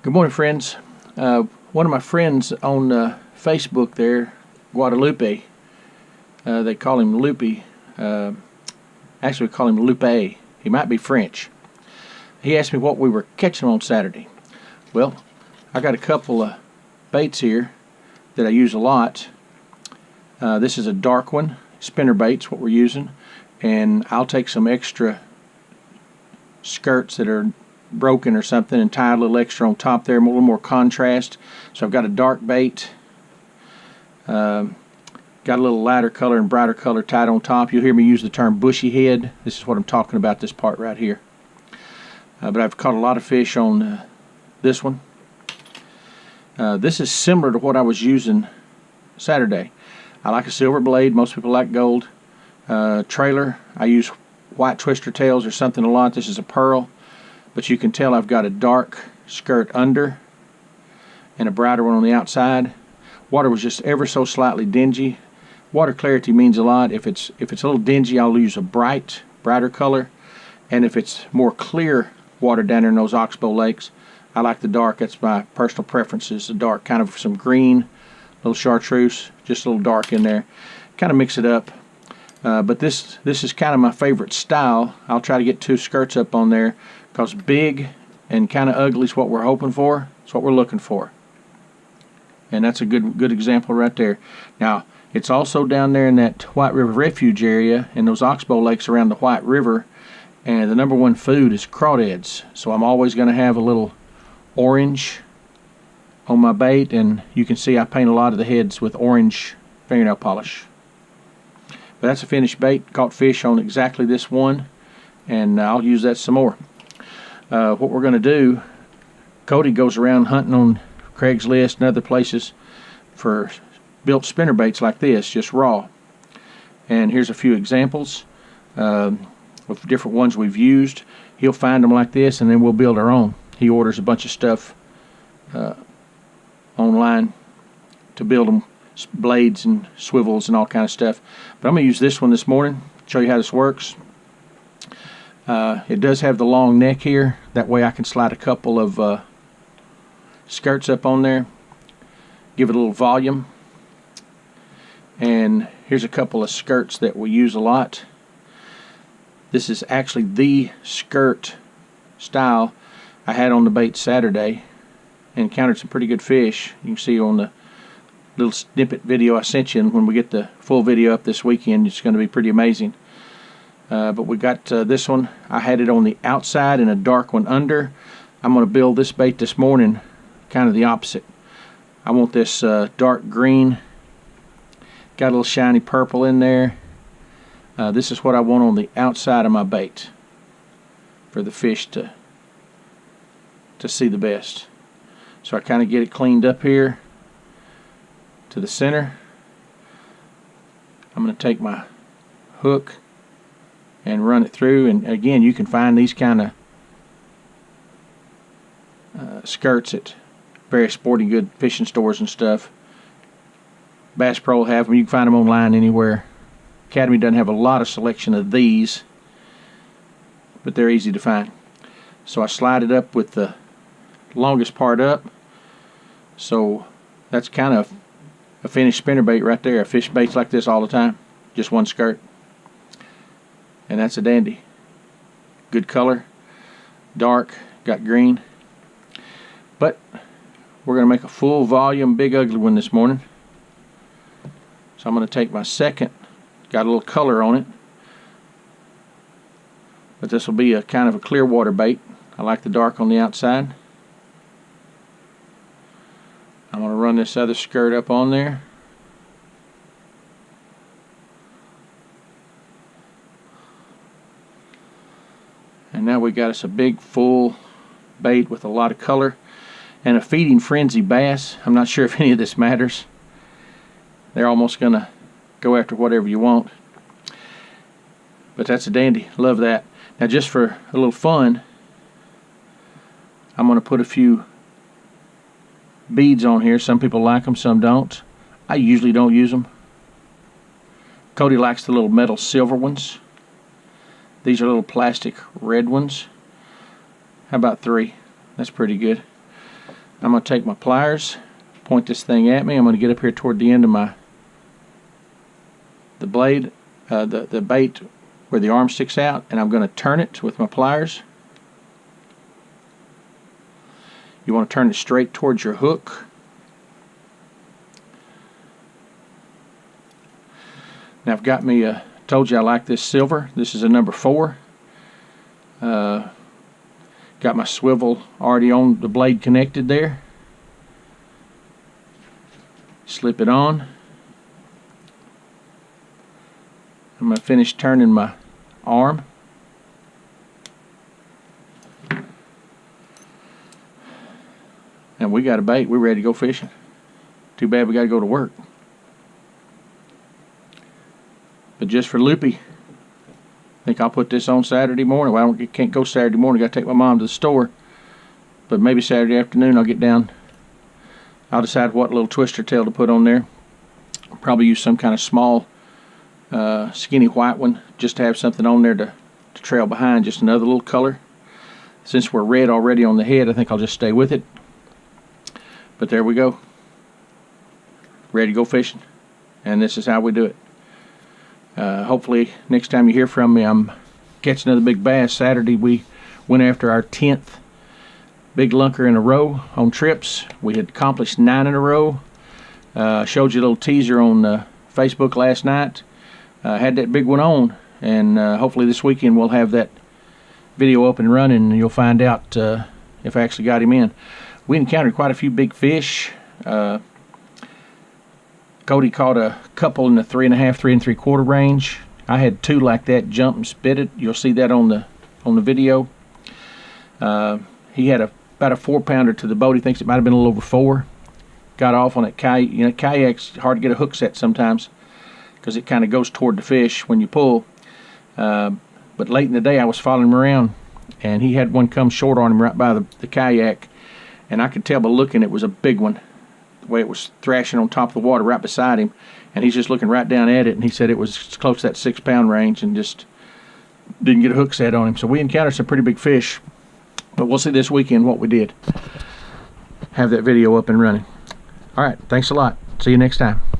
Good morning, friends. One of my friends on Facebook there, Guadalupe, they call him Loopy. Actually, we call him Lupe. He might be French. He asked me what we were catching on Saturday. Well, I got a couple of baits here that I use a lot. This is a dark one, spinnerbait's what we're using, and I'll take some extra skirts that are broken or something and tie a little extra on top there, a little more contrast. So I've got a dark bait, got a little lighter color and brighter color tied on top. You'll hear me use the term bushy head. This is what I'm talking about, this part right here. But I've caught a lot of fish on this one. This is similar to what I was using Saturday. I like a silver blade. Most people like gold. Trailer, I use white twister tails or something a lot. This is a pearl. But you can tell I've got a dark skirt under and a brighter one on the outside. Water was just ever so slightly dingy. Water clarity means a lot. If it's a little dingy, I'll use a brighter color. And if it's more clear water down there in those oxbow lakes, I like the dark. That's my personal preference, is the dark. Kind of some green, a little chartreuse, just a little dark in there. Kind of mix it up. But this is kind of my favorite style. I'll try to get 2 skirts up on there, because big and kind of ugly is what we're hoping for. It's what we're looking for. And that's a good example right there. Now, it's also down there in that White River Refuge area, in those oxbow lakes around the White River, and the #1 food is crawdads. So I'm always going to have a little orange on my bait, and you can see I paint a lot of the heads with orange fingernail polish. But that's a finished bait. Caught fish on exactly this one, and I'll use that some more. What we're going to do, Cody goes around hunting on Craigslist and other places for built spinnerbaits like this, just raw. And here's a few examples of different ones we've used. He'll find them like this, and then we'll build our own. He orders a bunch of stuff online to build them, blades and swivels and all kind of stuff. But I'm going to use this one this morning, show you how this works. It does have the long neck here. That way I can slide a couple of skirts up on there, give it a little volume. And here's a couple of skirts that we use a lot. This is actually the skirt style I had on the bait Saturday and encountered some pretty good fish. You can see on the little snippet video I sent you, and when we get the full video up this weekend, it's going to be pretty amazing. But we got this one. I had it on the outside and a dark one under. I'm going to build this bait this morning kind of the opposite. I want this dark green, got a little shiny purple in there. This is what I want on the outside of my bait for the fish to see the best. So I kind of get it cleaned up here to the center. I'm going to take my hook and run it through, and again, you can find these kind of skirts at various sporting good fishing stores and stuff. Bass Pro will have them. You can find them online anywhere. Academy doesn't have a lot of selection of these, but they're easy to find. So I slide it up with the longest part up. So that's kind of a finished spinnerbait right there. I fish baits like this all the time, just one skirt. And that's a dandy. Good color, dark, got green. But we're going to make a full volume big ugly one this morning. So I'm going to take my second, got a little color on it, but this will be a kind of a clear water bait. I like the dark on the outside. I'm going to run this other skirt up on there. And now we got us a big full bait with a lot of color and a feeding frenzy bass. I'm not sure if any of this matters. They're almost going to go after whatever you want. But that's a dandy. Love that. Now, just for a little fun, I'm going to put a few beads on here. Some people like them, some don't. I usually don't use them. Cody likes the little metal silver ones. These are little plastic red ones. How about 3? That's pretty good. I'm going to take my pliers, point this thing at me. I'm going to get up here toward the end of the blade, the bait where the arm sticks out, and I'm going to turn it with my pliers. You want to turn it straight towards your hook. Now I've got me, told you I like this silver. This is a number 4. Got my swivel already on the blade connected there. Slip it on. I'm going to finish turning my arm. And we got a bait. We're ready to go fishing. Too bad we got to go to work. But just for loopy, I think I'll put this on Saturday morning. Well, I can't go Saturday morning. Got to take my mom to the store. But maybe Saturday afternoon I'll get down. I'll decide what little twister tail to put on there. I'll probably use some kind of small, skinny white one, just to have something on there to trail behind. Just another little color. Since we're red already on the head, I think I'll just stay with it. But there we go. Ready to go fishing. And this is how we do it. Hopefully next time you hear from me, I'm catching another big bass. Saturday we went after our 10th big lunker in a row on trips. We had accomplished 9 in a row. Showed you a little teaser on Facebook last night. Had that big one on, and hopefully this weekend we'll have that video up and running, and you'll find out if I actually got him in. We encountered quite a few big fish. Cody caught a couple in the 3.5, 3 3/4 range. I had 2 like that jump and spit it. You'll see that on the video. He had about a 4-pounder to the boat. He thinks it might have been a little over 4. Got off on that kayak. You know, kayak's hard to get a hook set sometimes because it kind of goes toward the fish when you pull. But late in the day I was following him around, and he had one come short on him right by the kayak, and I could tell by looking it was a big one. The way it was thrashing on top of the water right beside him, and he's just looking right down at it, and he said it was close to that 6-pound range and just didn't get a hook set on him. So we encountered some pretty big fish, but we'll see this weekend what we did. Have that video up and running. Alright, thanks a lot. See you next time.